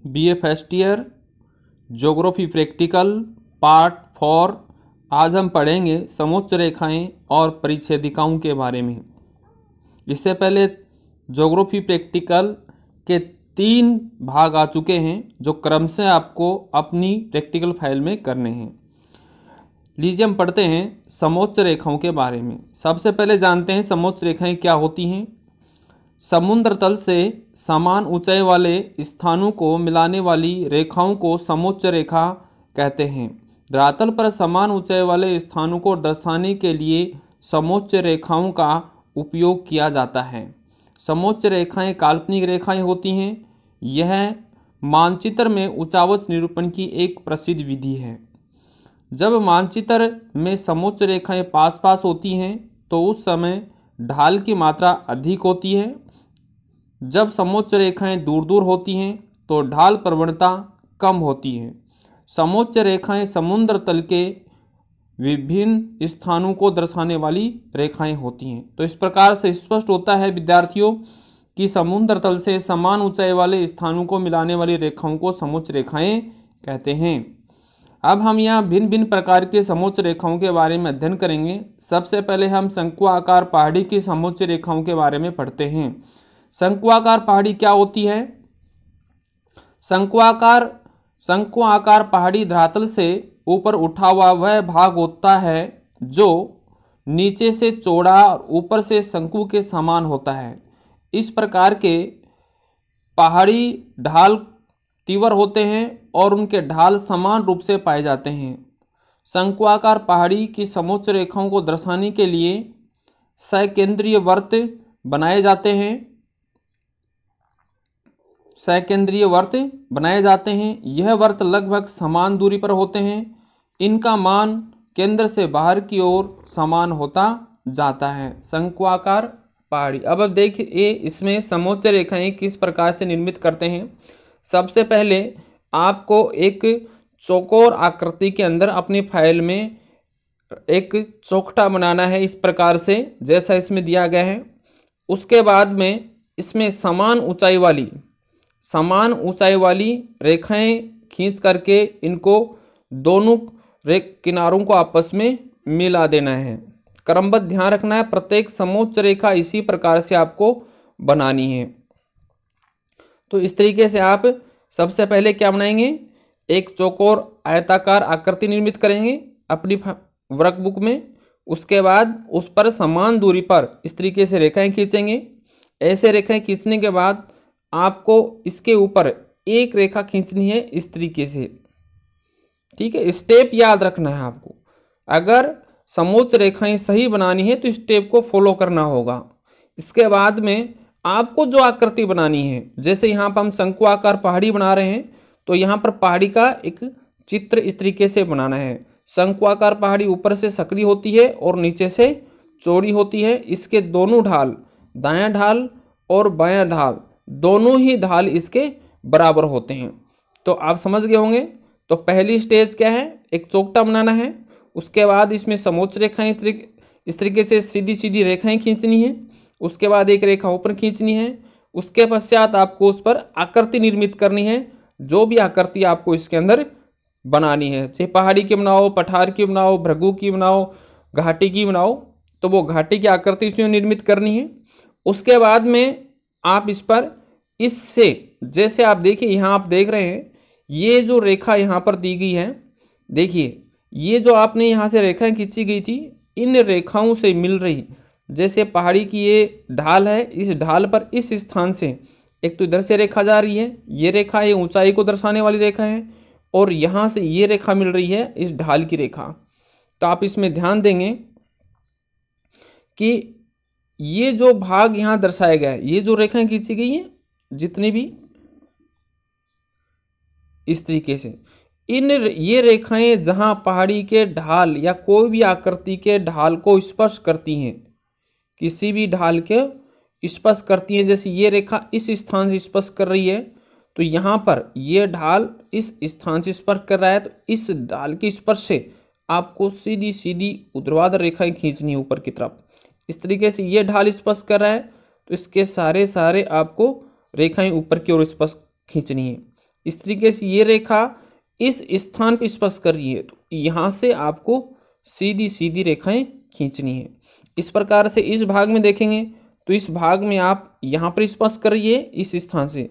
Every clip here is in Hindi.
BA first year geography practical part 4। आज हम पढ़ेंगे समोच्च रेखाएं और परिच्छेदिकाओं के बारे में। इससे पहले ज्योग्राफी प्रैक्टिकल के 3 भाग आ चुके हैं जो क्रमशः आपको अपनी प्रैक्टिकल फाइल में करने हैं। लीजिए हम पढ़ते हैं समोच्च रेखाओं के बारे में। सबसे पहले जानते हैं समोच्च रेखाएं क्या होती हैं। समुद्र तल से समान ऊंचाई वाले स्थानों को मिलाने वाली रेखाओं को समोच्च रेखा कहते हैं। धरातल पर समान ऊंचाई वाले स्थानों को दर्शाने के लिए समोच्च रेखाओं का उपयोग किया जाता है। समोच्च रेखाएं काल्पनिक रेखाएं होती हैं। यह मानचित्र में ऊंचावच निरूपण की एक प्रसिद्ध विधि है। जब मानचित्र में समोच्च रेखाएं पास पास होती हैं तो उस समय ढाल की मात्रा अधिक होती है। जब समोच्च रेखाएं दूर दूर होती हैं तो ढाल प्रवणता कम होती है। समोच्च रेखाएं समुद्र तल के विभिन्न स्थानों को दर्शाने वाली रेखाएं होती हैं। तो इस प्रकार से स्पष्ट होता है विद्यार्थियों कि समुद्र तल से समान ऊंचाई वाले स्थानों को मिलाने वाली रेखाओं को समोच्च रेखाएं कहते हैं। अब हम यहाँ भिन्न भिन्न प्रकार के समोच्च रेखाओं के बारे में अध्ययन करेंगे। सबसे पहले हम शंक्वाकार पहाड़ी की समोच्च रेखाओं के बारे में पढ़ते हैं। शंक्वाकार पहाड़ी क्या होती है? शंक्वाकार पहाड़ी धरातल से ऊपर उठा हुआ वह भाग होता है जो नीचे से चौड़ा और ऊपर से शंकु के समान होता है। इस प्रकार के पहाड़ी ढाल तीव्र होते हैं और उनके ढाल समान रूप से पाए जाते हैं। शंक्वाकार पहाड़ी की समोच्च रेखाओं को दर्शाने के लिए सकेंद्रीय वर्त बनाए जाते हैं। यह वर्त लगभग समान दूरी पर होते हैं। इनका मान केंद्र से बाहर की ओर समान होता जाता है। शंक्वाकार पहाड़ी। अब देखिए इसमें समोच्च रेखाएं किस प्रकार से निर्मित करते हैं। सबसे पहले आपको एक चौकोर आकृति के अंदर अपनी फाइल में एक चौखटा बनाना है, इस प्रकार से जैसा इसमें दिया गया है। उसके बाद में इसमें समान ऊंचाई वाली रेखाएं खींच करके इनको दोनों किनारों को आपस में मिला देना है। क्रमबद्ध ध्यान रखना है, प्रत्येक समोच्च रेखा इसी प्रकार से आपको बनानी है। तो इस तरीके से आप सबसे पहले क्या बनाएंगे, एक चौकोर आयताकार आकृति निर्मित करेंगे अपनी वर्कबुक में। उसके बाद उस पर समान दूरी पर इस तरीके से रेखाएं खींचेंगे। ऐसे रेखाएं खींचने के बाद आपको इसके ऊपर एक रेखा खींचनी है इस तरीके से। ठीक है, स्टेप याद रखना है आपको। अगर समोच्च रेखाएं सही बनानी है तो स्टेप को फॉलो करना होगा। इसके बाद में आपको जो आकृति बनानी है, जैसे यहाँ पर हम शंक्वाकार पहाड़ी बना रहे हैं तो यहाँ पर पहाड़ी का एक चित्र इस तरीके से बनाना है। शंक्वाकार पहाड़ी ऊपर से सकरी होती है और नीचे से चौड़ी होती है। इसके दोनों ढाल, दायां ढाल और बायां ढाल, दोनों ही ढाल इसके बराबर होते हैं। तो आप समझ गए होंगे। तो पहली स्टेज क्या है, एक चौखटा बनाना है। उसके बाद इसमें समोच्च रेखाएं इस तरीके से सीधी सीधी रेखाएं खींचनी है। उसके बाद एक रेखा ऊपर खींचनी है। उसके पश्चात आपको उस पर आकृति निर्मित करनी है। जो भी आकृति आपको इसके अंदर बनानी है, चाहे पहाड़ी की बनाओ, पठार की बनाओ, भृगु की बनाओ, घाटी की बनाओ, तो वो घाटी की आकृति इसमें निर्मित करनी है। उसके बाद में आप इस पर इससे, जैसे आप देखिए यहाँ आप देख रहे हैं ये जो रेखा यहाँ पर दी गई है, देखिए ये जो आपने यहाँ से रेखाएं खींची गई थी, इन रेखाओं से मिल रही, जैसे पहाड़ी की ये ढाल है, इस ढाल पर इस स्थान से एक तो इधर से रेखा जा रही है, ये रेखा ये ऊंचाई को दर्शाने वाली रेखा है, और यहाँ से ये रेखा मिल रही है इस ढाल की रेखा। तो आप इसमें ध्यान देंगे कि ये जो भाग यहाँ दर्शाया गया है, ये जो रेखाएं खींची गई हैं जितनी भी, इस तरीके से ये रेखाएं जहां पहाड़ी के ढाल या कोई भी आकृति के ढाल को स्पर्श करती हैं, किसी भी ढाल के स्पर्श करती हैं, जैसे ये रेखा इस स्थान से स्पर्श कर रही है तो यहाँ पर ये ढाल इस स्थान से स्पर्श कर रहा है, तो इस ढाल के स्पर्श से आपको सीधी सीधी ऊर्ध्वाधर रेखाएं खींचनी है ऊपर की तरफ। इस तरीके से ये ढाल स्पर्श कर रहा है तो इसके सारे आपको रेखाएं ऊपर की ओर स्पर्श खींचनी है। इस तरीके से ये रेखा इस स्थान पे स्पर्श कर रही है, तो यहाँ से आपको सीधी सीधी रेखाएं खींचनी है। इस प्रकार से इस भाग में देखेंगे तो इस भाग में आप यहाँ पर स्पर्श कर रही है इस स्थान से,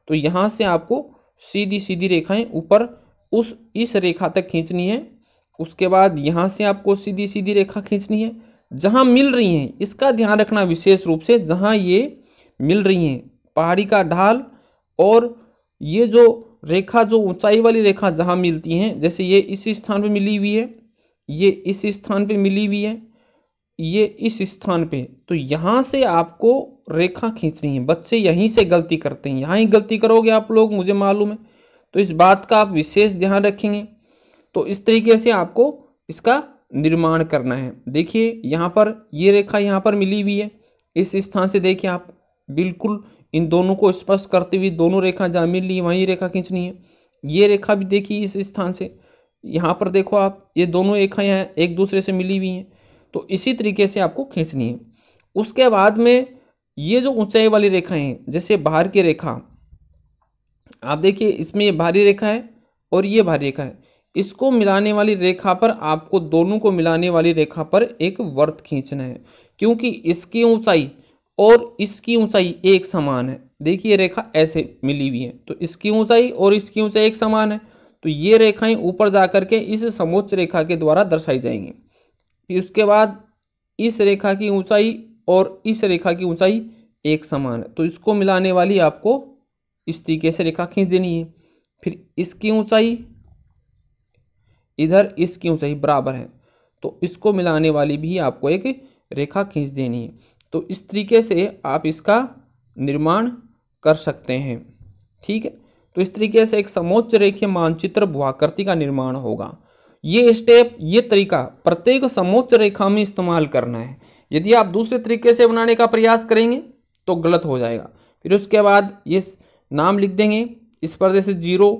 तो यहाँ से आपको सीधी सीधी रेखाएं ऊपर इस रेखा तक खींचनी है। उसके बाद यहाँ से आपको सीधी सीधी रेखा खींचनी है। जहाँ मिल रही हैं इसका ध्यान रखना विशेष रूप से, जहाँ ये मिल रही हैं पहाड़ी का ढाल और ये जो रेखा, जो ऊंचाई वाली रेखा जहाँ मिलती हैं, जैसे ये इस स्थान पे मिली हुई है, ये इस स्थान पे मिली हुई है, ये इस स्थान पे, तो यहाँ से आपको रेखा खींचनी है। बच्चे यहीं से गलती करते हैं, यहाँ ही गलती करोगे आप लोग, मुझे मालूम है, तो इस बात का आप विशेष ध्यान रखेंगे। तो इस तरीके से आपको इसका निर्माण करना है। देखिए यहाँ पर ये रेखा यहाँ पर मिली हुई है, इस स्थान से देखिए आप बिल्कुल इन दोनों को स्पर्श करते हुए दोनों रेखा जहाँ मिल रही है वहीं रेखा खींचनी है। ये रेखा भी देखिए इस स्थान से, यहाँ पर देखो आप, ये दोनों रेखा यहाँ एक दूसरे से मिली हुई हैं, तो इसी तरीके से आपको खींचनी है। उसके बाद में ये जो ऊंचाई वाली रेखाएं हैं, जैसे बाहर की रेखा, आप देखिए इसमें ये बाहरी रेखा है और ये बाहरी रेखा है, इसको मिलाने वाली रेखा पर आपको, दोनों को मिलाने वाली रेखा पर एक वर्त खींचना है, क्योंकि इसकी ऊंचाई और इसकी ऊंचाई एक समान है। देखिए रेखा ऐसे मिली हुई है, तो इसकी ऊंचाई और इसकी ऊंचाई एक समान है, तो ये रेखाएं ऊपर जाकर के इस समोच्च रेखा के द्वारा दर्शाई जाएंगी। फिर उसके बाद इस रेखा की ऊंचाई और इस रेखा की ऊंचाई एक समान है, तो इसको मिलाने वाली आपको इस तरीके से रेखा खींच देनी है। फिर इसकी ऊंचाई इधर, इसकी ऊंचाई बराबर है, तो इसको मिलाने वाली भी आपको एक रेखा खींच देनी है। तो इस तरीके से आप इसका निर्माण कर सकते हैं। ठीक है, तो इस तरीके से एक समोच्च रेखीय मानचित्र भूआकृति का निर्माण होगा। ये स्टेप, ये तरीका प्रत्येक समोच्च रेखा में इस्तेमाल करना है। यदि आप दूसरे तरीके से बनाने का प्रयास करेंगे तो गलत हो जाएगा। फिर उसके बाद ये नाम लिख देंगे इस पर, जैसे 0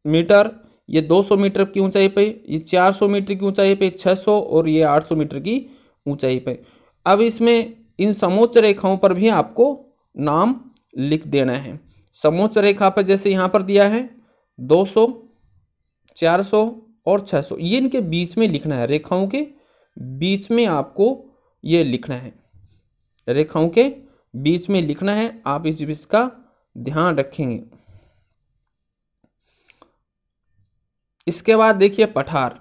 मीटर, ये 200 मीटर की ऊंचाई पे, ये 400 मीटर की ऊंचाई पे, 600 और ये 800 मीटर की ऊंचाई पे। अब इसमें इन समोच्च रेखाओं पर भी आपको नाम लिख देना है। समोच्च रेखा पर जैसे यहाँ पर दिया है 200, 400 और 600, ये इनके बीच में लिखना है, रेखाओं के बीच में आपको ये लिखना है, रेखाओं के बीच में लिखना है। आप इसका ध्यान रखेंगे। इसके बाद देखिए पठार,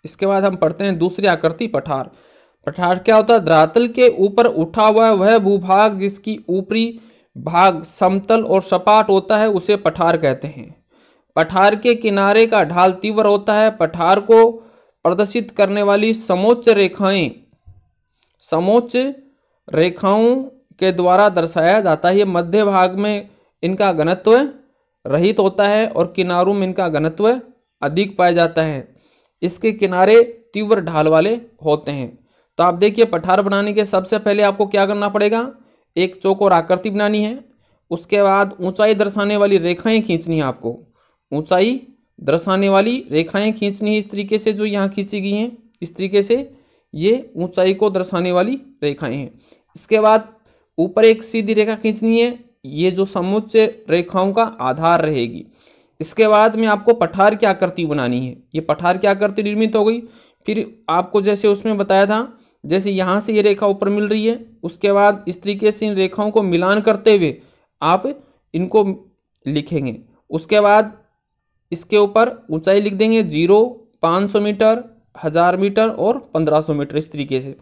इसके बाद हम पढ़ते हैं दूसरी आकृति पठार। पठार क्या होता है? धरातल के ऊपर उठा हुआ वह भूभाग जिसकी ऊपरी भाग समतल और सपाट होता है उसे पठार कहते हैं। पठार के किनारे का ढाल तीव्र होता है। पठार को प्रदर्शित करने वाली समोच्च रेखाएं समोच्च रेखाओं के द्वारा दर्शाया जाता है। ये मध्य भाग में इनका घनत्व रहित होता है और किनारों में इनका घनत्व अधिक पाया जाता है। इसके किनारे तीव्र ढाल वाले होते हैं। तो आप देखिए पठार बनाने के सबसे पहले आपको क्या करना पड़ेगा, एक चौकोर आकृति बनानी है। उसके बाद ऊंचाई दर्शाने वाली रेखाएं खींचनी है आपको, ऊंचाई दर्शाने वाली रेखाएं खींचनी है इस तरीके से जो यहाँ खींची गई हैं, इस तरीके से ये ऊंचाई को दर्शाने वाली रेखाएं हैं। इसके बाद ऊपर एक सीधी रेखा खींचनी है, ये जो समोच्च रेखाओं का आधार रहेगी। इसके बाद में आपको पठार की आकृति बनानी है। ये पठार की आकृति निर्मित हो गई। फिर आपको जैसे उसमें बताया था, जैसे यहाँ से ये रेखा ऊपर मिल रही है, उसके बाद इस तरीके से इन रेखाओं को मिलान करते हुए आप इनको लिखेंगे। उसके बाद इसके ऊपर ऊंचाई लिख देंगे 0, 500 मीटर, 1000 मीटर और 1500 मीटर इस तरीके से।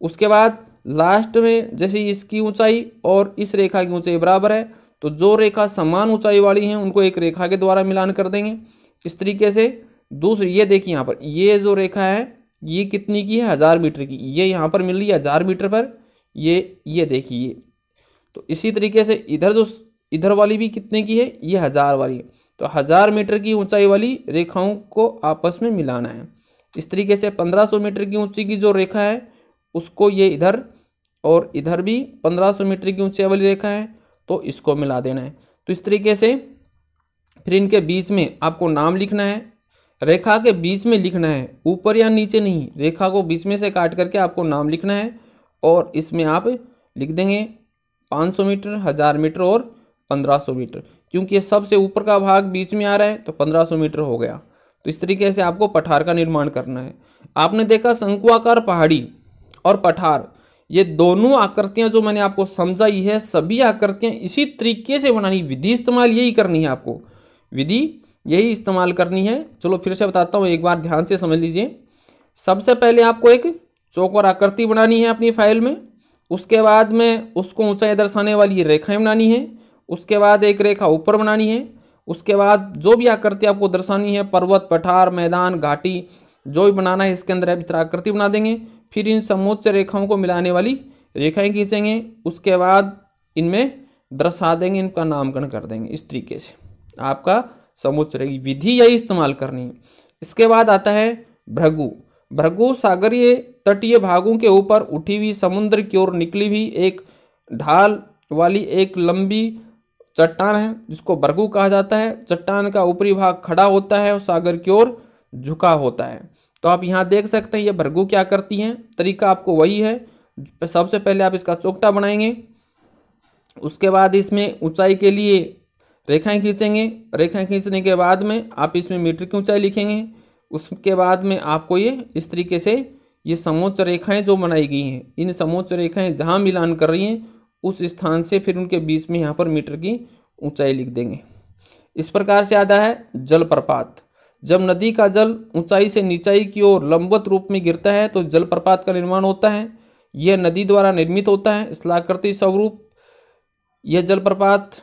उसके बाद लास्ट में जैसे इसकी ऊंचाई और इस रेखा की ऊंचाई बराबर है, तो जो रेखा समान ऊंचाई वाली हैं उनको एक रेखा के द्वारा मिलान कर देंगे इस तरीके से। दूसरी ये देखिए यहाँ पर ये जो रेखा है ये कितनी की है, 1000 मीटर की, ये यहाँ पर मिल रही है 1000 मीटर पर, ये देखिए। तो इसी तरीके से इधर जो इधर वाली भी कितने की है, ये 1000 वाली है। तो 1000 मीटर की ऊंचाई वाली रेखाओं को आपस में मिलाना है। इस तरीके से 1500 मीटर की ऊंचाई की जो रेखा है उसको ये इधर और इधर भी 1500 मीटर की ऊंचाई वाली रेखा है, तो इसको मिला देना है। तो इस तरीके से फिर इनके बीच में आपको नाम लिखना है, रेखा के बीच में लिखना है, ऊपर या नीचे नहीं, रेखा को बीच में से काट करके आपको नाम लिखना है। और इसमें आप लिख देंगे 500 मीटर, 1000 मीटर और 1500 मीटर, क्योंकि ये सबसे ऊपर का भाग बीच में आ रहा है तो 1500 मीटर हो गया। तो इस तरीके से आपको पठार का निर्माण करना है। आपने देखा शंकुआकार पहाड़ी और पठार, ये दोनों आकृतियां जो मैंने आपको समझाई है, सभी आकृतियां इसी तरीके से बनानी, विधि इस्तेमाल यही करनी है, आपको विधि यही इस्तेमाल करनी है। चलो फिर से बताता हूँ, एक बार ध्यान से समझ लीजिए। सबसे पहले आपको एक चौकोर आकृति बनानी है अपनी फाइल में, उसके बाद में उसको ऊंचाई दर्शाने वाली रेखाएं बनानी है, उसके बाद एक रेखा ऊपर बनानी है, उसके बाद जो भी आकृति आपको दर्शानी है, पर्वत, पठार, मैदान, घाटी, जो भी बनाना है इसके अंदर आप इस आकृति बना देंगे। फिर इन समोच्च रेखाओं को मिलाने वाली रेखाएं खींचेंगे, उसके बाद इनमें दर्शा देंगे, इनका नामकरण कर देंगे। इस तरीके से आपका समोच्च रेखा विधि यही इस्तेमाल करनी है। इसके बाद आता है भृगु। भृगु सागरीय तटीय भागों के ऊपर उठी हुई, समुद्र की ओर निकली हुई एक ढाल वाली एक लंबी चट्टान है, जिसको भृगु कहा जाता है। चट्टान का ऊपरी भाग खड़ा होता है और सागर की ओर झुका होता है। तो आप यहाँ देख सकते हैं ये भृगु क्या करती हैं, तरीका आपको वही है। सबसे पहले आप इसका चौकटा बनाएंगे, उसके बाद इसमें ऊंचाई के लिए रेखाएं खींचेंगे, रेखाएं खींचने के बाद में आप इसमें मीटर की ऊंचाई लिखेंगे। उसके बाद में आपको ये इस तरीके से ये समोच्च रेखाएं जो बनाई गई हैं, इन समोच्च रेखाएं जहां मिलान कर रही हैं उस स्थान से फिर उनके बीच में यहाँ पर मीटर की ऊंचाई लिख देंगे। इस प्रकार से आता है जलप्रपात। जब नदी का जल ऊंचाई से नीचाई की ओर लंबवत रूप में गिरता है तो जलप्रपात का निर्माण होता है। यह नदी द्वारा निर्मित होता है। स्थलाकृति स्वरूप यह जलप्रपात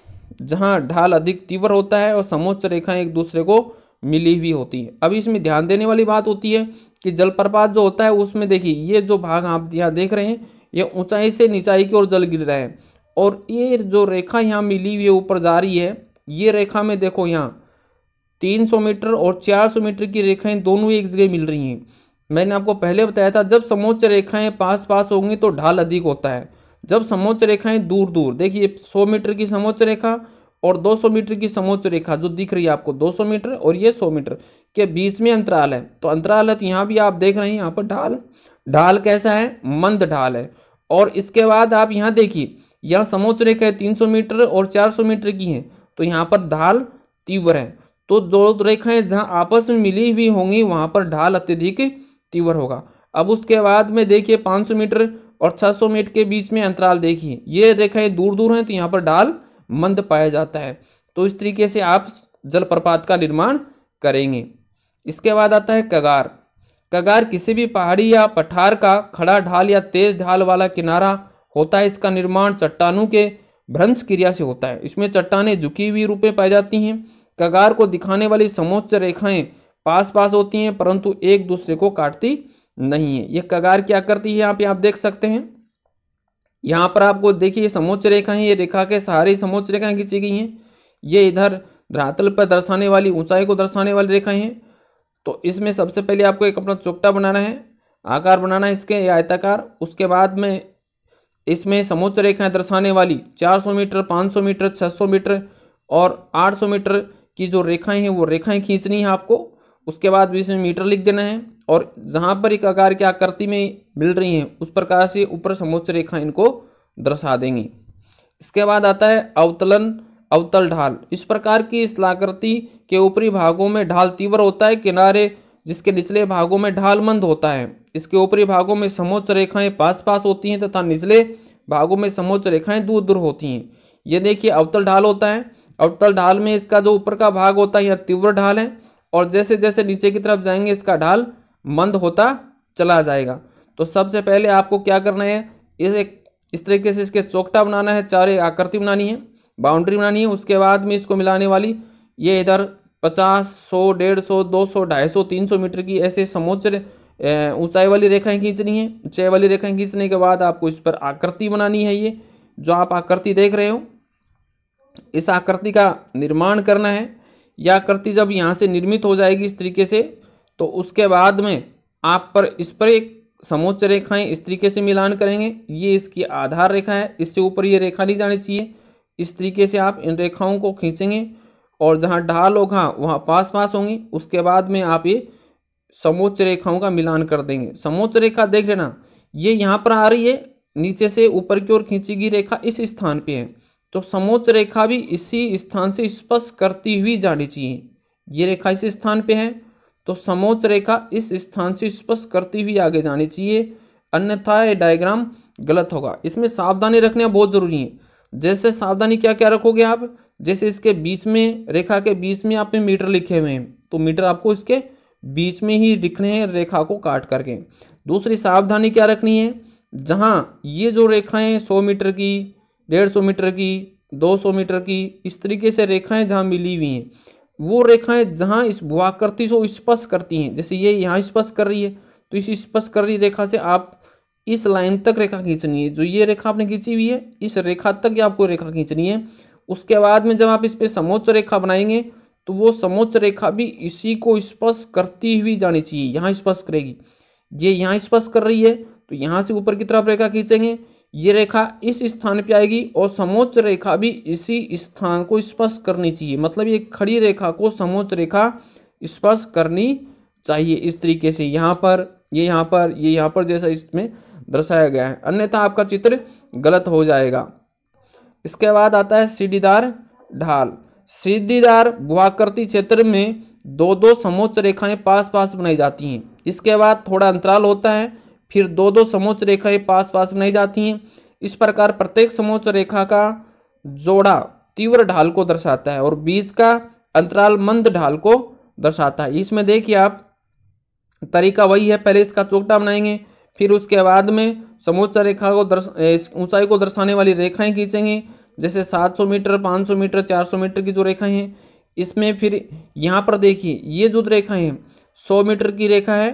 जहां ढाल अधिक तीव्र होता है और समोच्च रेखाएं एक दूसरे को मिली हुई होती है। अब इसमें ध्यान देने वाली बात होती है कि जलप्रपात जो होता है उसमें देखिए ये जो भाग आप यहाँ देख रहे हैं ये ऊंचाई से नीचाई की ओर जल गिर रहा है, और ये जो रेखा यहाँ मिली हुई है ऊपर जा रही है, ये रेखा में देखो यहाँ 300 मीटर और 400 मीटर की रेखाएं दोनों एक जगह मिल रही हैं। मैंने आपको पहले बताया था जब समोच्च रेखाएं पास पास होंगी तो ढाल अधिक होता है। जब समोच्च रेखाएं दूर दूर, देखिए 100 मीटर की समोच्च रेखा और 200 मीटर की समोच्च रेखा जो दिख रही है आपको, 200 मीटर और ये 100 मीटर के बीच में अंतराल है, तो अंतराल है। तो यहाँ भी आप देख रहे हैं यहाँ पर ढाल कैसा है, मंद ढाल है। और इसके बाद आप यहाँ देखिए यहाँ समोच्च रेखा 300 मीटर और 400 मीटर की है, तो यहाँ पर ढाल तीव्र है। तो दो रेखाएं जहाँ आपस में मिली हुई होंगी वहां पर ढाल अत्यधिक तीव्र होगा। अब उसके बाद में देखिए 500 मीटर और 600 मीटर के बीच में अंतराल देखिए, ये रेखाएं दूर दूर हैं तो यहाँ पर ढाल मंद पाया जाता है। तो इस तरीके से आप जलप्रपात का निर्माण करेंगे। इसके बाद आता है कगार। कगार किसी भी पहाड़ी या पठार का खड़ा ढाल या तेज ढाल वाला किनारा होता है। इसका निर्माण चट्टानों के भ्रंश क्रिया से होता है। इसमें चट्टानें झुकी हुई रूप में पाई जाती हैं। कगार को दिखाने वाली समोच्च रेखाएं पास पास होती हैं परंतु एक दूसरे को काटती नहीं है। यह कगार क्या करती है यहाँ पे आप देख सकते हैं। यहाँ पर आपको देखिए समोच्च रेखा है, ये रेखा के सहारे समोच्च रेखाएं खींची गई हैं। ये इधर धरातल पर दर्शाने वाली ऊंचाई को दर्शाने वाली रेखाएं हैं। तो इसमें सबसे पहले आपको एक अपना चौकटा बनाना है, आकार बनाना है इसके आयताकार। उसके बाद में इसमें समोच्च रेखाएं दर्शाने वाली 400 मीटर, 500 मीटर, 600 मीटर और 800 मीटर की जो रेखाएं हैं वो रेखाएं खींचनी है आपको। उसके बाद भी इसमें मीटर लिख देना है और जहां पर एक आकार की आकृति में मिल रही हैं उस प्रकार से ऊपर समोच्च रेखा इनको दर्शा देंगी। इसके बाद आता है अवतलन अवतल ढाल। इस प्रकार की स्थलाकृति के ऊपरी भागों में ढाल तीव्र होता है, किनारे जिसके निचले भागों में ढाल मंद होता है। इसके ऊपरी भागों में समोच्च रेखाएं पास पास होती हैं तथा निचले भागों में समोच्च रेखाएं दूर दूर होती हैं। ये देखिए अवतल ढाल होता है। अवतल ढाल में इसका जो ऊपर का भाग होता है यह तीव्र ढाल है और जैसे जैसे नीचे की तरफ जाएंगे इसका ढाल मंद होता चला जाएगा। तो सबसे पहले आपको क्या करना है, इस तरीके से इसके चौकटा बनाना है, चार आकृति बनानी है, बाउंड्री बनानी है। उसके बाद में इसको मिलाने वाली ये इधर 50, 100, 150, 200, 250, 300 मीटर की ऐसे समोच्च ऊंचाई वाली रेखाएं खींचनी है। ऊंचाई वाली रेखाएं खींचने के बाद आपको इस पर आकृति बनानी है। ये जो आप आकृति देख रहे हो इस आकृति का निर्माण करना है। यह आकृति जब यहाँ से निर्मित हो जाएगी इस तरीके से, तो उसके बाद में आप पर इस पर एक समोच्च रेखाएं इस तरीके से मिलान करेंगे। ये इसकी आधार रेखा है, इससे ऊपर ये रेखा नहीं जानी चाहिए। इस तरीके से आप इन रेखाओं को खींचेंगे और जहाँ ढाल होगा वहाँ पास पास होंगी। उसके बाद में आप ये समोच्च रेखाओं का मिलान कर देंगे। समोच्च रेखा देख लेना, ये यहाँ पर आ रही है, नीचे से ऊपर की ओर खींची गई रेखा इस स्थान पे है। तो समोच्च रेखा भी इसी स्थान से स्पर्श करती हुई जानी चाहिए। ये रेखा इस स्थान पे है तो समोच्च रेखा इस स्थान से स्पर्श करती हुई आगे जानी चाहिए, अन्यथा ये डायग्राम गलत होगा। इसमें सावधानी रखना बहुत जरूरी है। जैसे सावधानी क्या क्या रखोगे आप, जैसे इसके बीच में, रेखा के बीच में आपने मीटर लिखे हुए हैं तो मीटर आपको इसके बीच में ही लिखने हैं रेखा को काट करके। दूसरी सावधानी क्या रखनी है, जहाँ ये जो रेखाएं 100 मीटर की, 150 मीटर की, 200 मीटर की, इस तरीके से रेखाएं जहाँ मिली हुई हैं, वो रेखाएं जहाँ इस भुआकृति को स्पर्श करती हैं, जैसे ये यहाँ स्पर्श कर रही है तो इस स्पर्श कर रही रेखा से आप इस लाइन तक रेखा खींचनी है। जो ये रेखा आपने खींची हुई है इस रेखा तक ये आपको रेखा खींचनी है। उसके बाद में जब आप इस पे समोच्च रेखा बनाएंगे तो वो समोच्च रेखा भी इसी को स्पर्श करती हुई जानी चाहिए। यहाँ स्पर्श करेगी, ये यहाँ स्पर्श कर रही है तो यहाँ से ऊपर की तरफ रेखा खींचेंगे, ये रेखा इस स्थान पे आएगी और समोच्च रेखा भी इसी स्थान को स्पर्श करनी चाहिए। मतलब ये खड़ी रेखा को समोच्च रेखा स्पर्श करनी चाहिए इस तरीके से, यहाँ पर, ये यहाँ पर, ये यहाँ पर, जैसा इसमें दर्शाया गया है, अन्यथा आपका चित्र गलत हो जाएगा। इसके बाद आता है सीढ़ीदार ढाल। सीढ़ीदार भुआकृति क्षेत्र में दो दो समोच्च रेखाएं पास पास बनाई जाती हैं। इसके बाद थोड़ा अंतराल होता है, फिर दो दो समोच्च रेखाएं पास पास बनाई जाती हैं। इस प्रकार प्रत्येक समोच्च रेखा का जोड़ा तीव्र ढाल को दर्शाता है और बीच का अंतराल मंद ढाल को दर्शाता है। इसमें देखिए आप, तरीका वही है, पहले इसका चौकटा बनाएंगे, फिर उसके बाद में समोच्च रेखा को ऊंचाई को दर्शाने वाली रेखाएं खींचेंगे, जैसे 700 मीटर, 500 मीटर, 400 मीटर की जो रेखाएं हैं। इसमें फिर यहाँ पर देखिए ये जो रेखाएं हैं 100 मीटर की रेखा है,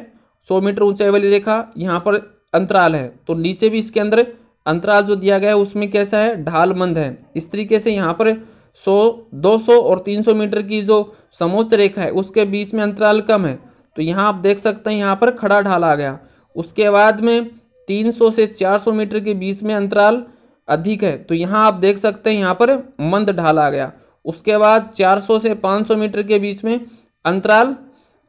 100 मीटर ऊंचाई वाली रेखा, यहाँ पर अंतराल है तो नीचे भी इसके अंदर अंतराल जो दिया गया है उसमें कैसा है, ढाल मंद है। इस तरीके से यहाँ पर 100, 200 और 300 मीटर की जो समोच्च रेखा है उसके बीच में अंतराल कम है तो यहाँ आप देख सकते हैं यहाँ पर खड़ा ढाल आ गया। उसके बाद में 300 से 400 मीटर के बीच में अंतराल अधिक है तो यहाँ आप देख सकते हैं यहाँ पर मंद ढाल आ गया। उसके बाद 400 से 500 मीटर के बीच में अंतराल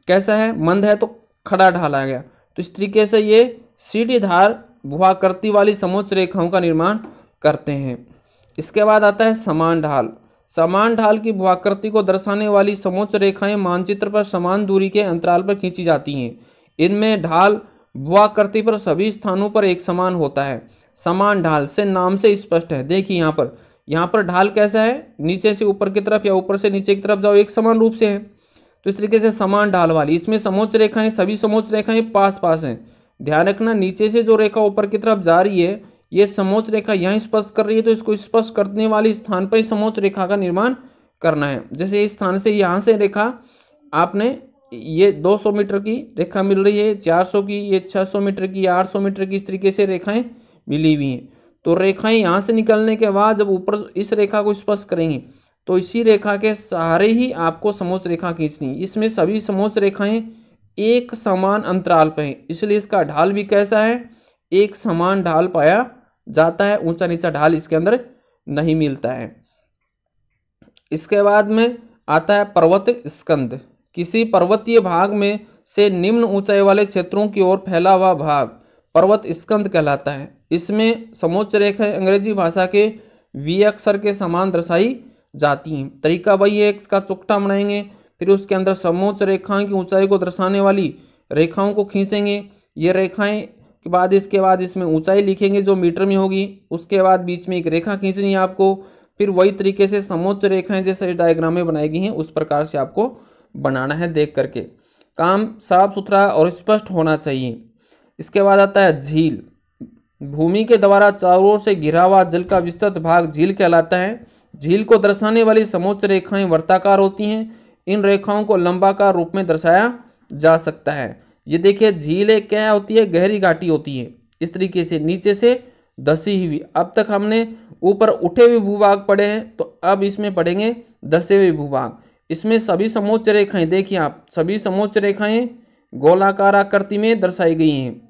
कैसा है, मंद है तो खड़ा ढाल आ गया। तो इस तरीके से ये सीढ़ीदार भुआकृति वाली समोच्च रेखाओं का निर्माण करते हैं। इसके बाद आता है समान ढाल। समान ढाल की भुआकृति को दर्शाने वाली समोच्च रेखाएं मानचित्र पर समान दूरी के अंतराल पर खींची जाती हैं। इनमें ढाल भुआकृति पर सभी स्थानों पर एक समान होता है। समान ढाल से नाम से स्पष्ट है। देखिए यहाँ पर ढाल कैसा है, नीचे से ऊपर की तरफ या ऊपर से नीचे की तरफ जाओ एक समान रूप से है। तो इस तरीके से समान ढाल वाली, इसमें समोच्च रेखाएं, सभी समोच्च रेखाएं पास पास हैं। ध्यान रखना नीचे से जो रेखा ऊपर की तरफ जा रही है ये समोच्च रेखा यहाँ स्पर्श कर रही है तो इसको स्पर्श करने वाले स्थान पर समोच्च रेखा का निर्माण करना है। जैसे इस स्थान से यहाँ से रेखा आपने, ये 200 मीटर की रेखा मिल रही है, 400 की, ये 600 मीटर की, 800 मीटर की, इस तरीके से रेखाएं मिली हुई हैं। तो रेखाएं यहाँ से निकलने के बाद जब ऊपर इस रेखा को स्पर्श करेंगी तो इसी रेखा के सहारे ही आपको समोच्च रेखा खींचनी। इसमें सभी समोच्च रेखाएं एक समान अंतराल पर हैं, इसलिए इसका ढाल भी कैसा है, एक समान ढाल पाया जाता है। ऊंचा नीचा ढाल इसके अंदर नहीं मिलता है। इसके बाद में आता है पर्वत स्कंद। किसी पर्वतीय भाग में से निम्न ऊंचाई वाले क्षेत्रों की ओर फैला हुआ भाग पर्वत स्कंद कहलाता है। इसमें समोच्च रेखाएं अंग्रेजी भाषा के वी अक्षर के समान दर्शाई जाती हैं। तरीका वही है, इसका चौकटा बनाएंगे, फिर उसके अंदर समोच्च रेखाओं की ऊंचाई को दर्शाने वाली रेखाओं को खींचेंगे। ये रेखाएं के बाद इसके बाद इसमें ऊंचाई लिखेंगे जो मीटर में होगी। उसके बाद बीच में एक रेखा खींचनी है आपको, फिर वही तरीके से समोच्च रेखाएं जैसे इस डायग्राम में बनाई गई हैं उस प्रकार से आपको बनाना है। देख करके काम साफ सुथरा और स्पष्ट होना चाहिए। इसके बाद आता है झील। भूमि के द्वारा चारों ओर से घिरा हुआ जल का विस्तृत भाग झील कहलाता है। झील को दर्शाने वाली समोच्च रेखाएं वर्ताकार होती हैं। इन रेखाओं को लंबाकार रूप में दर्शाया जा सकता है। ये देखिए झील एक क्या होती है, गहरी घाटी होती है, इस तरीके से नीचे से धसी हुई। अब तक हमने ऊपर उठे हुए भूभाग पढ़े हैं तो अब इसमें पढ़ेंगे धसे हुए भूभाग। इसमें सभी समोच्च रेखाएं, देखिए आप, सभी समोच्च रेखाएं गोलाकार आकृति में दर्शाई गई हैं।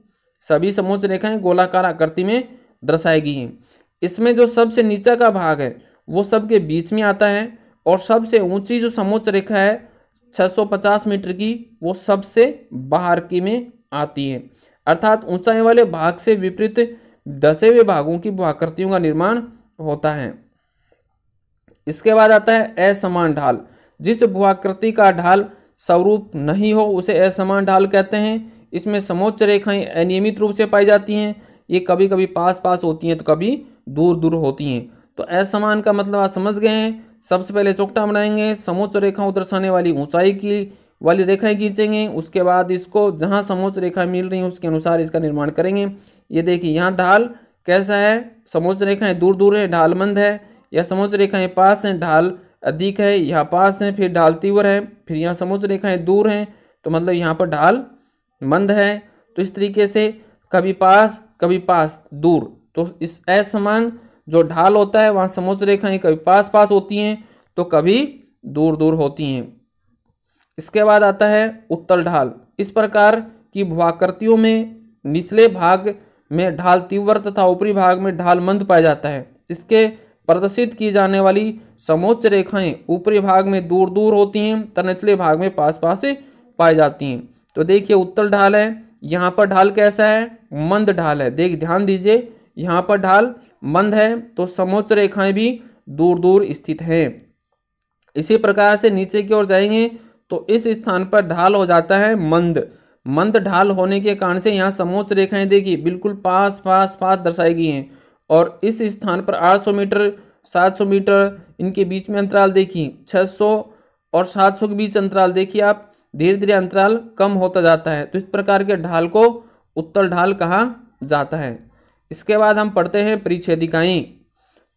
सभी समोच्च रेखाएं गोलाकार आकृति में दर्शाई गई हैं। इसमें जो सबसे नीचा का भाग है वो सबके बीच में आता है और सबसे ऊंची जो समोच्च रेखा है 650 मीटर की वो सबसे बाहर की में आती है। अर्थात ऊंचाई वाले भाग से विपरीत धसे हुए भागों की भूआकृतियों का निर्माण होता है। इसके बाद आता है असमान ढाल। जिस भूआकृति का ढाल समरूप नहीं हो उसे असमान ढाल कहते हैं। इसमें समोच्च रेखाएं अनियमित रूप से पाई जाती हैं। ये कभी कभी पास पास होती हैं तो कभी दूर दूर होती हैं। तो असमान का मतलब आप समझ गए हैं। सबसे पहले चौकटा बनाएंगे, समोच्च रेखाओं दर्शाने वाली ऊंचाई की वाली रेखाएं खींचेंगे। उसके बाद इसको जहां समोच्च रेखाएं मिल रही हैं उसके अनुसार इसका निर्माण करेंगे। ये देखिए यहाँ ढाल कैसा है, समोच्च रेखाएं दूर दूर है, ढाल मंद है, या समोच्च रेखाएं पास हैं, ढाल अधिक है, यहाँ पास है, फिर ढाल तीव्र है, फिर यहाँ समोच्च रेखाएं दूर हैं तो मतलब यहाँ पर ढाल मंद है। तो इस तरीके से कभी पास दूर, तो इस असमान जो ढाल होता है वहाँ समोच्च रेखाएं कभी पास पास होती हैं तो कभी दूर दूर होती हैं। इसके बाद आता है उत्तल ढाल। इस प्रकार की भूआकृतियों में निचले भाग में ढाल तीव्र तथा ऊपरी भाग में ढाल मंद पाया जाता है। इसके प्रदर्शित की जाने वाली समोच्च रेखाएं ऊपरी भाग में दूर दूर होती हैं तथा निचले भाग में पास पास पाई जाती हैं। तो देखिए उत्तल ढाल है, यहाँ पर ढाल कैसा है, मंद ढाल है। ध्यान दीजिए यहाँ पर ढाल मंद है तो समोच्च रेखाएं भी दूर दूर स्थित हैं। इसी प्रकार से नीचे की ओर जाएंगे तो इस स्थान पर ढाल हो जाता है मंद ढाल होने के कारण से यहाँ समोच्च रेखाएं देखिए बिल्कुल पास पास पास दर्शाई गई हैं। और इस स्थान पर 800 मीटर 700 मीटर इनके बीच में अंतराल देखिए, 600 और 700 के बीच अंतराल देखिए आप, धीरे धीरे अंतराल कम होता जाता है। तो इस प्रकार के ढाल को उत्तल ढाल कहा जाता है। इसके बाद हम पढ़ते हैं परिच्छेदिकाएं।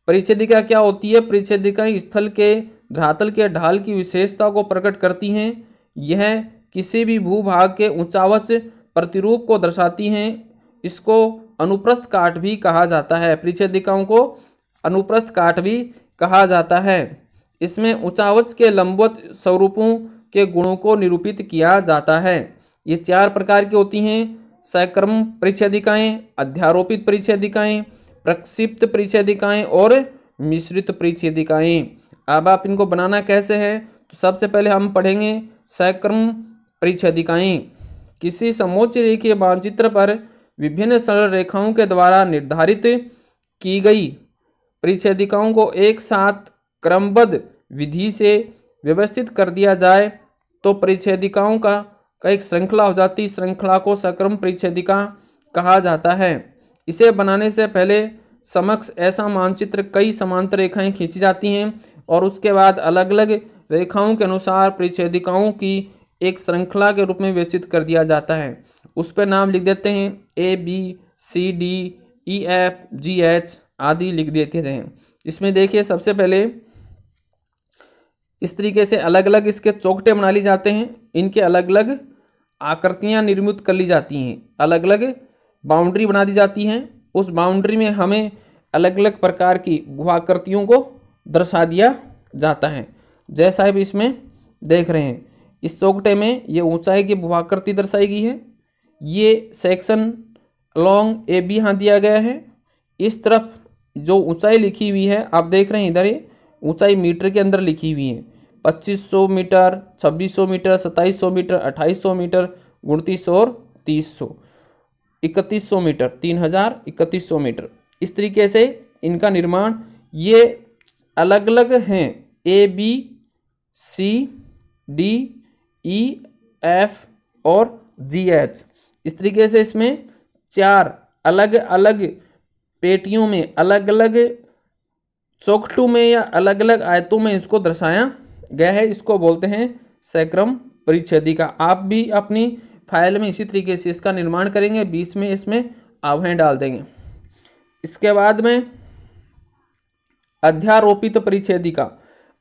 परिच्छेदिका क्या होती है? परिच्छेदिकाएं स्थल के धरातल के ढाल की विशेषता को प्रकट करती हैं। यह किसी भी भूभाग के ऊंचावच प्रतिरूप को दर्शाती हैं। इसको अनुप्रस्थ काट भी कहा जाता है। परिच्छेदिकाओं को अनुप्रस्थ काट भी कहा जाता है। इसमें ऊंचावच के लंबवत स्वरूपों के गुणों को निरूपित किया जाता है। ये 4 प्रकार की होती हैं: सक्रम परिच्छेदिकाएं, अध्यारोपित परिच्छेदिकाएं, प्रक्षिप्त परिच्छेदिकाएं और मिश्रित परिच्छेदिकाएं। अब आप इनको बनाना कैसे है, तो सबसे पहले हम पढ़ेंगे सक्रम परिच्छेदिकाएं। किसी समोच्च रेखीय मानचित्र पर विभिन्न सरल रेखाओं के द्वारा निर्धारित की गई परिच्छेदिकाओं को एक साथ क्रमबद्ध विधि से व्यवस्थित कर दिया जाए तो परिच्छेदिकाओं का एक श्रृंखला हो जाती है। श्रृंखला को सक्रम परिच्छेदिका कहा जाता है। इसे बनाने से पहले समक्ष ऐसा मानचित्र कई समांतर रेखाएं खींची जाती हैं और उसके बाद अलग अलग रेखाओं के अनुसार परिच्छेदिकाओं की एक श्रृंखला के रूप में व्यवस्थित कर दिया जाता है। उस पर नाम लिख देते हैं, ABCDEFGH आदि लिख देते हैं। इसमें देखिए सबसे पहले इस तरीके से अलग अलग इसके चौखटे बना ली जाते हैं। इनके अलग अलग आकृतियां निर्मित कर ली जाती हैं, अलग अलग बाउंड्री बना दी जाती हैं। उस बाउंड्री में हमें अलग अलग प्रकार की भूआकृतियों को दर्शा दिया जाता है। जैसा आप इसमें देख रहे हैं, इस चौखटे में ये ऊंचाई की भूआकृति दर्शाई गई है। ये सेक्शन लॉन्ग AB यहाँ दिया गया है। इस तरफ जो ऊंचाई लिखी हुई है आप देख रहे हैं, इधर ये ऊंचाई मीटर के अंदर लिखी हुई है। 2500 मीटर, 2600 मीटर, 2700 मीटर, 2800 मीटर, 2900 और 3000, 3100 मीटर, 3000, 3100 मीटर। इस तरीके से इनका निर्माण ये अलग अलग हैं, ABCDEF और GH। इस तरीके से इसमें 4 अलग अलग पेटियों में, अलग अलग चौखटों में या अलग अलग आयतों में इसको दर्शाया गया है। इसको बोलते हैं सक्रम परिच्छेदिका। आप भी अपनी फाइल में इसी तरीके से इसका निर्माण करेंगे, बीच में इसमें आभें डाल देंगे। इसके बाद में अध्यारोपित परिच्छेदिका।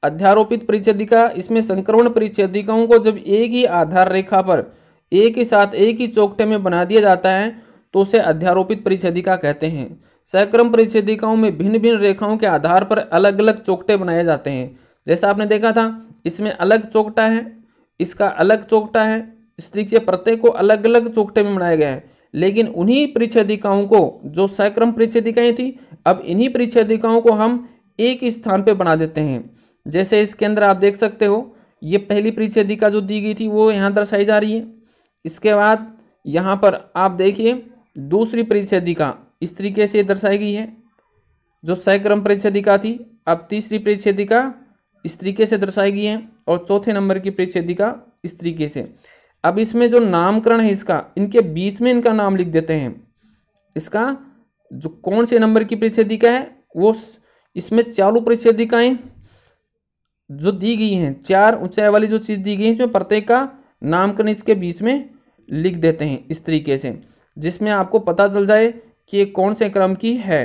अध्यारोपित परिच्छेदिका, इसमें संक्रमण परिच्छेदिकाओं को जब एक ही आधार रेखा पर एक ही साथ एक ही चौखटे में बना दिया जाता है तो उसे अध्यारोपित परिच्छेदिका कहते हैं। सक्रम परिच्छेदिकाओं में भिन्न भिन्न रेखाओं के आधार पर अलग अलग चौखटे बनाए जाते हैं। जैसा आपने देखा था, इसमें अलग चौखटा है, इसका अलग चौखटा है। इस तरीके से प्रत्येक को अलग अलग चौखटे में बनाया गया है। लेकिन उन्हीं परिच्छेदिकाओं को, जो सक्रम परिच्छेदिकाएं थी, अब इन्हीं परिच्छेदिकाओं को हम एक ही स्थान पे बना देते हैं। जैसे इसके अंदर आप देख सकते हो, ये पहली परिच्छेदिका जो दी गई थी वो यहाँ दर्शाई जा रही है। इसके बाद यहाँ पर आप देखिए दूसरी परिच्छेदिका इस तरीके से दर्शाई गई है, जो सक्रम परिच्छेदिका थी। अब तीसरी परिच्छेदिका इस तरीके से दर्शाई गई है और चौथे नंबर की परिच्छेदिका इस तरीके से। अब इसमें जो नामकरण है इसका, इनके बीच में इनका नाम लिख देते हैं। इसका जो कौन से नंबर की परिच्छेदिका है वो, इसमें चालू परिच्छेदिकाएं जो दी गई हैं, 4 ऊंचाई वाली जो चीज दी गई है, इसमें प्रत्येक का नामकरण इसके बीच में लिख देते हैं इस तरीके से, जिसमें आपको पता चल जाए कि ये कौन से क्रम की है।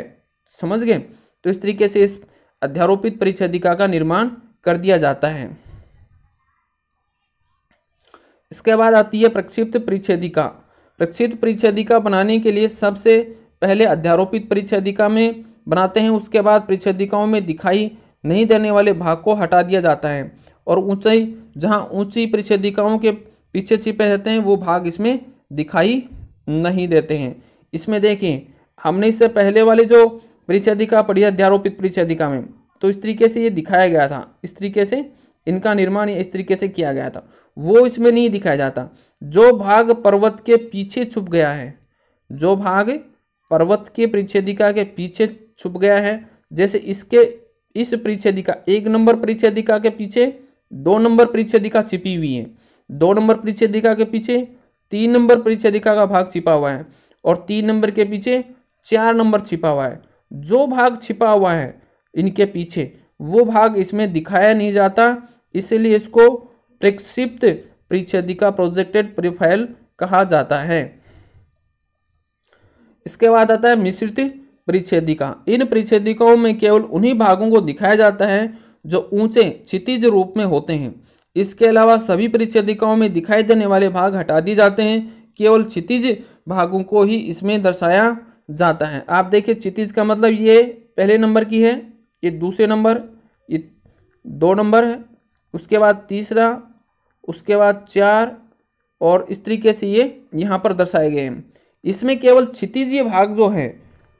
समझ गए? तो इस तरीके से इस अध्यारोपित परिच्छेदिका का निर्माण कर दिया जाता है। इसके बाद आती है प्रक्षिप्त परिच्छेदिका। प्रक्षिप्त परिच्छेदिका बनाने के लिए सबसे पहले अध्यारोपित परिच्छेदिका में बनाते हैं, उसके बाद परिच्छेदिकाओं में दिखाई नहीं देने वाले भाग को हटा दिया जाता है और ऊंचाई जहां ऊंची परिच्छेदिकाओं के पीछे छिपे रहते हैं वो भाग इसमें दिखाई नहीं देते हैं। इसमें देखिए हमने इससे पहले वाली जो परिच्छेदिका पढ़ी अध्यारोपित परिच्छेदिका में, तो इस तरीके से ये दिखाया गया था, इस तरीके से इनका निर्माण इस तरीके से किया गया था, वो इसमें नहीं दिखाया जाता। जो भाग पर्वत के पीछे छुप गया है, जो भाग पर्वत के परिच्छेदिका के पीछे छुप गया है, जैसे इसके इस परिच्छेदिका 1 नंबर परिच्छेदिका के पीछे 2 नंबर परिच्छेदिका छिपी हुई है, 2 नंबर परिच्छेदिका के पीछे 3 नंबर परिच्छेदिका का भाग छिपा हुआ है और 3 नंबर के पीछे 4 नंबर छिपा हुआ है। जो भाग छिपा हुआ है इनके पीछे वो भाग इसमें दिखाया नहीं जाता, इसलिए इसको प्रक्षिप्त परिच्छेदिका प्रोजेक्टेड प्रोफाइल कहा जाता है। इसके बाद आता है मिश्रित परिच्छेदिका। इन परिच्छेदिकाओं में केवल उन्हीं भागों को दिखाया जाता है जो ऊंचे क्षितिज रूप में होते हैं। इसके अलावा सभी परिच्छेदिकाओं में दिखाई देने वाले भाग हटा दिए जाते हैं, केवल क्षितिज भागों को ही इसमें दर्शाया जाता है। आप देखिए क्षितिज का मतलब ये पहले नंबर की है, ये दूसरे नंबर, ये 2 नंबर है, उसके बाद तीसरा, उसके बाद 4 और इस तरीके से ये यहाँ पर दर्शाए गए हैं। इसमें केवल क्षितिजीय भाग जो है,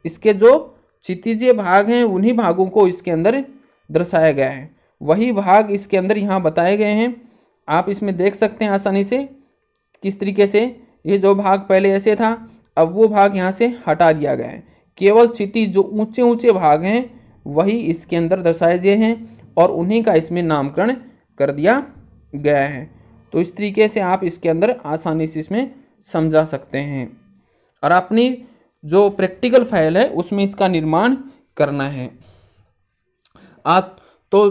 इसके जो क्षितिजीय भाग हैं उन्हीं भागों को इसके अंदर दर्शाया गया है, वही भाग इसके अंदर यहाँ बताए गए हैं। आप इसमें देख सकते हैं आसानी से किस तरीके से ये जो भाग पहले ऐसे था अब वो भाग यहाँ से हटा दिया गया है, केवल क्षितिज जो ऊंचे ऊंचे भाग हैं वही इसके अंदर दर्शाए गए हैं और उन्हीं का इसमें नामकरण कर दिया गया है। तो इस तरीके से आप इसके अंदर आसानी से इसमें समझा सकते हैं और अपनी जो प्रैक्टिकल फाइल है उसमें इसका निर्माण करना है। आप तो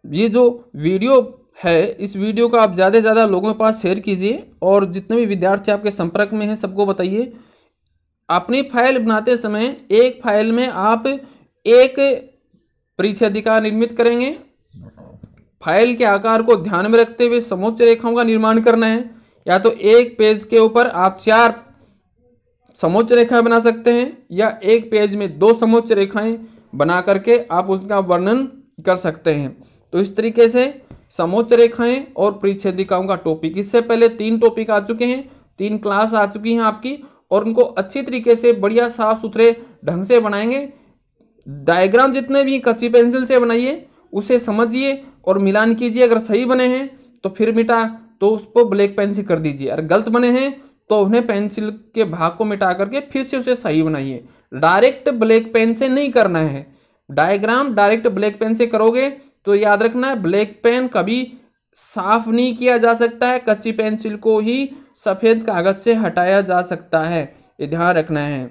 ये जो वीडियो है इस वीडियो को आप ज़्यादा से ज़्यादा लोगों के पास शेयर कीजिए और जितने भी विद्यार्थी आपके संपर्क में हैं सबको बताइए। अपनी फाइल बनाते समय एक फाइल में आप एक परिच्छेदिका निर्मित करेंगे। फाइल के आकार को ध्यान में रखते हुए समोच्च रेखाओं का निर्माण करना है, या तो एक पेज के ऊपर आप 4 समोच्च रेखाएं बना सकते हैं या एक पेज में 2 समोच्च रेखाएं बना करके आप उसका वर्णन कर सकते हैं। तो इस तरीके से समोच्च रेखाएं और परिच्छेदिकाओं का टॉपिक, इससे पहले 3 टॉपिक आ चुके हैं, 3 क्लास आ चुकी हैं आपकी, और उनको अच्छी तरीके से बढ़िया साफ सुथरे ढंग से बनाएंगे। डायग्राम जितने भी कच्ची पेंसिल से बनाइए, उसे समझिए और मिलान कीजिए। अगर सही बने हैं तो फिर मिटा तो उसको ब्लैक पेन से कर दीजिए, अगर गलत बने हैं तो उन्हें पेंसिल के भाग को मिटा करके फिर से उसे सही बनाइए। डायरेक्ट ब्लैक पेन से नहीं करना है, डायग्राम डायरेक्ट ब्लैक पेन से करोगे तो याद रखना है ब्लैक पेन कभी साफ नहीं किया जा सकता है, कच्ची पेंसिल को ही सफेद कागज से हटाया जा सकता है, ये ध्यान रखना है।